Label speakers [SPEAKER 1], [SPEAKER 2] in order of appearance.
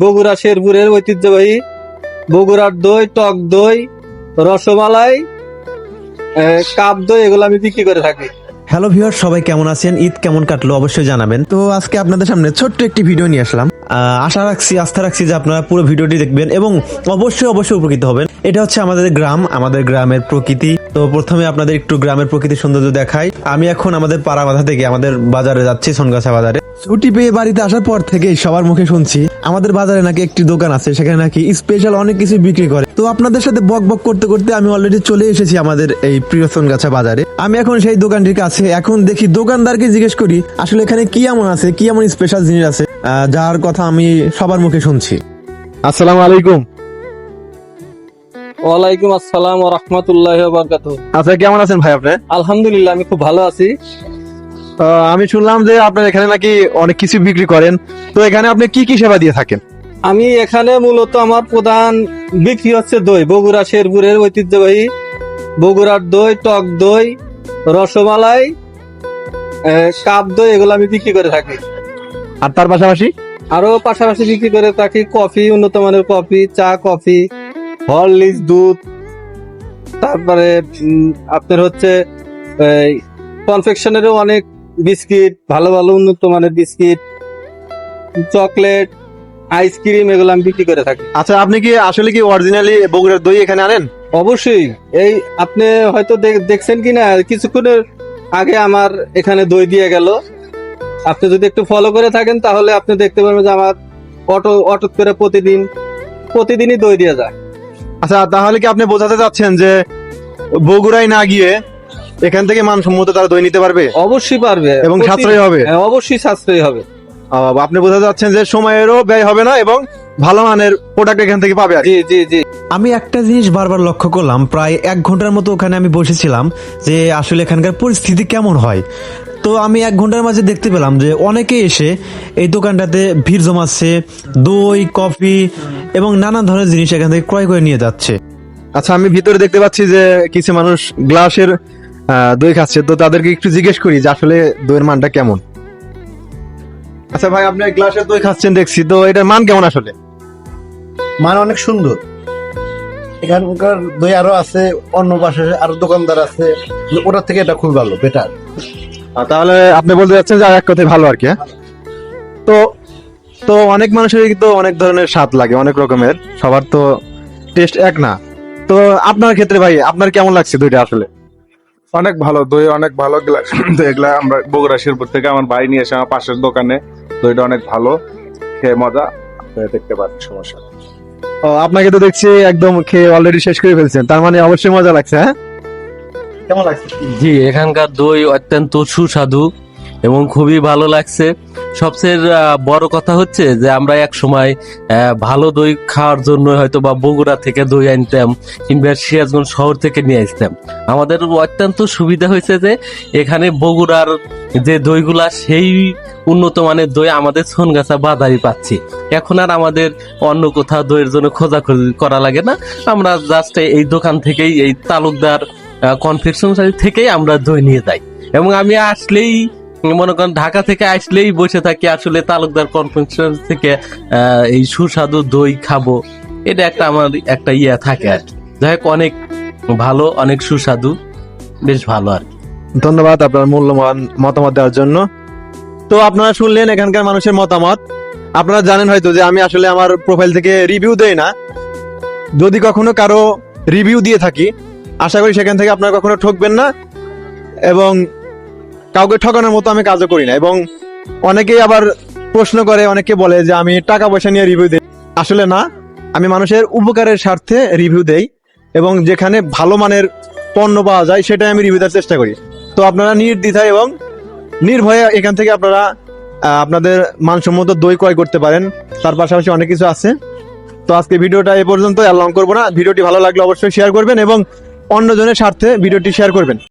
[SPEAKER 1] বগুড়া শেরপুরের ঐতিহ্যবাহী বগুড়ার দই, টক দই, রসমালাই, কাপ দই এগুলো আমি বিক্রি করে থাকি।
[SPEAKER 2] হ্যালো ভিউয়ার, সবাই কেমন আছেন? ঈদ কেমন কাটলো অবশ্যই জানাবেন। তো আজকে আপনাদের সামনে ছোট্ট একটি ভিডিও নিয়ে আসলাম। আস্থা রাখছি যে আপনারা পুরো ভিডিওটি দেখবেন এবং অবশ্যই উপকৃত হবেন। এটা হচ্ছে আমাদের গ্রাম, আমাদের গ্রামের প্রকৃতি। তো প্রথমে আপনাদের একটু গ্রামের প্রকৃতির সৌন্দর্য দেখাই। আমি এখন আমাদের পাড়া বাধা থেকে আমাদের বাজারে যাচ্ছি, সোনগাছা বাজারে। ছুটি পেয়ে বাড়িতে আসার পর থেকে সবার মুখে শুনছি আমাদের বাজারে নাকি একটি দোকান আছে, সেখানে নাকি স্পেশাল অনেক কিছু বিক্রি করে। তো আপনাদের সাথে বক করতে করতে আমি অলরেডি চলে এসেছি আমাদের এই প্রিয় সোনগাছা বাজারে। আমি এখন সেই দোকানটির কাছে, এখন দেখি দোকানদারকে জিজ্ঞেস করি আসলে এখানে কি এমন আছে, কি এমন স্পেশাল জিনিস আছে যার কথা আমি সবার মুখে শুনছি। আসসালামু আলাইকুম।
[SPEAKER 1] ওয়ালাইকুম আসসালাম ওয়া রাহমাতুল্লাহি ওয়া বারাকাতুহু।
[SPEAKER 2] আচ্ছা, কেমন আছেন ভাই আপনি?
[SPEAKER 1] আলহামদুলিল্লাহ, আমি খুব ভালো আছি।
[SPEAKER 2] আমি শুনলাম যে আপনার এখানে নাকি অনেক কিছু বিক্রি করেন, তো এখানে আপনি কি কি সেবা দিয়ে থাকেন?
[SPEAKER 1] আমি এখানে মূলত আমার প্রধান বিক্রি হচ্ছে দই, বগুড়া শেরপুরের ঐতিহ্যবাহী বগুড়ার দই, টক দই, রসমালাই, কাপ দই এগুলো আমি বিক্রি করে থাকি।
[SPEAKER 2] আর তার পাশাপাশি
[SPEAKER 1] আরো পাশাপাশি বিক্রি করে থাকি কফি, উন্নত মানের কফি, চা, কফি, হরলিক্স, দুধ, তারপরে আপনার হচ্ছে কনফেকশনেরও অনেক বিস্কিট, ভালো ভালো উন্নত মানের বিস্কিট, চকলেট, আইসক্রিম এগুলো আমি বিক্রি করে থাকি।
[SPEAKER 2] আচ্ছা, আপনি কি আসলে কি অরিজিনালি বগুড়ার দই এখানে আনেন?
[SPEAKER 1] অবশ্যই। এই আপনি হয়তো দেখছেন কিনা, কিছুক্ষণের আগে আমার এখানে দই দিয়ে গেল। আপনি যদি একটু ফলো করে থাকেন তাহলে আপনি দেখতে পারবেন যে আমার অটো করে প্রতিদিনই দই দিয়ে যায়।
[SPEAKER 2] আচ্ছা, তাহলে কি আপনি বোঝাতে চাচ্ছেন যে বগুড়ায় না গিয়ে এখান থেকে মানসম্মত তারা দই নিতে পারবে?
[SPEAKER 1] অবশ্যই পারবে
[SPEAKER 2] এবং সাশ্রয়ী হবে?
[SPEAKER 1] হ্যাঁ, অবশ্যই সাশ্রয়ী হবে।
[SPEAKER 2] আপনি বোঝাতে চাচ্ছেন যে সময়েরও ব্যয় হবে না এবং ভালো মানের প্রোডাক্ট এখান থেকে পাবে।
[SPEAKER 1] জি জি জি।
[SPEAKER 2] আমি একটা জিনিস বারবার লক্ষ্য করলাম, প্রায় 1 ঘন্টার মতো ওখানে আমি বসেছিলাম যে আসলে এখানকার পরিস্থিতি কেমন হয়। তো আমি 1 ঘন্টার মাঝে দেখতে পেলাম যে অনেকে এসে এই দোকানটাতে ভিড় জমাচ্ছে, দই, কফি এবং নানা ধরনের জিনিস এখান থেকে ক্রয় করে নিয়ে যাচ্ছে। আচ্ছা, আমি ভিতরে দেখতে পাচ্ছি যে কিছু মানুষ গ্লাসের দই খাচ্ছে, তো তাদেরকে একটু জিজ্ঞেস করি যে আসলে দইয়ের মানটা কেমন। আচ্ছা ভাই, আপনি গ্লাসের দই খাচ্ছেন দেখছি, তো এটার মান কেমন আসলে?
[SPEAKER 3] মান অনেক সুন্দর। এখানকার দই আরো আছে, অন্য পাশে আরো দোকানদার আছে, ওটার থেকে এটা খুব ভালো, বেটার।
[SPEAKER 2] তাহলে আপনি বলতে যাচ্ছেন যে আর এক কথায় ভালো আর কি। তো তো অনেক মানুষের তো অনেক ধরনের স্বাদ লাগে, অনেক রকমের, সবার তো টেস্ট এক না। তো আপনার ক্ষেত্রে ভাই, আপনার কেমন লাগছে দইটা আসলে?
[SPEAKER 4] অনেক ভালো দই, অনেক ভালো। এগুলা আমরা বগুড়া শেরপুর থেকে আমার ভাই নিয়ে এসে আমার পাশের দোকানে, দইটা অনেক ভালো, খেয়ে মজা। দেখতে পাচ্ছি সমস্যা।
[SPEAKER 2] ও, আপনাকে তো দেখছি একদম খেয়ে অলরেডি শেষ করে ফেলছেন, তার মানে অবশ্যই মজা লাগছে। হ্যাঁ,
[SPEAKER 3] কেমন লাগছে?
[SPEAKER 5] জি, এখানকার দই অত্যন্ত সুস্বাদু এবং খুবই ভালো লাগছে। সবচেয়ে বড় কথা হচ্ছে যে আমরা এক সময় ভালো দই খাওয়ার জন্য হয়তো বা বগুড়া থেকে দই আনতাম কিংবা সিরাজগঞ্জ শহর থেকে নিয়ে আসতাম। আমাদের অত্যন্ত সুবিধা হয়েছে যে এখানে বগুড়ার যে দইগুলা সেই উন্নত মানের দই আমাদের সোনগাছা বাজারে পাচ্ছি। এখন আর আমাদের অন্য কোথাও দইয়ের জন্য খোঁজাখুঁজি করা লাগে না। আমরা জাস্ট এই দোকান থেকেই, এই তালুকদার কনফেকশনারি থেকেই আমরা দই নিয়ে যাই। এবং আমি আসলেই মনে করেন ঢাকা থেকে আসলেই বসে থাকি আসলে তালুকদার কনফেকশনারি থেকে এই সুস্বাদু দই খাবো, এটা একটা আমার একটা ইয়া থাকে আর কি। যাই হোক, অনেক ভালো, অনেক সুস্বাদু, বেশ ভালো আর কি।
[SPEAKER 2] ধন্যবাদ আপনার মূল্যবান মতামত দেওয়ার জন্য। তো আপনারা শুনলেন এখানকার মানুষের মতামত। আপনারা জানেন হয়তো যে আমি আসলে আমার প্রোফাইল থেকে রিভিউ দেই না। যদি কখনো কারো রিভিউ দিয়ে থাকি, আশা করি সেখান থেকে আপনারা কখনো ঠকবেন না এবং কাউকে ঠকানোর মতো আমি কাজও করি না। এবং অনেকেই আবার প্রশ্ন করে, অনেকে বলে যে আমি টাকা পয়সা নিয়ে রিভিউ দেই। আসলে না, আমি মানুষের উপকারের স্বার্থে রিভিউ দেই এবং যেখানে ভালো মানের পণ্য পাওয়া যায় সেটাই আমি রিভিউ দেওয়ার চেষ্টা করি। তো আপনারা নির্দ্বিধায় এবং নির্ভয়ে এখান থেকে আপনারা আপনাদের মানসম্মত দই ক্রয় করতে পারেন। তার পাশাপাশি অনেক কিছু আছে। তো আজকে ভিডিওটা এই পর্যন্ত, আর লং করবো না। ভিডিওটি ভালো লাগলে অবশ্যই শেয়ার করবেন এবং অন্যজনের স্বার্থে ভিডিওটি শেয়ার করবেন।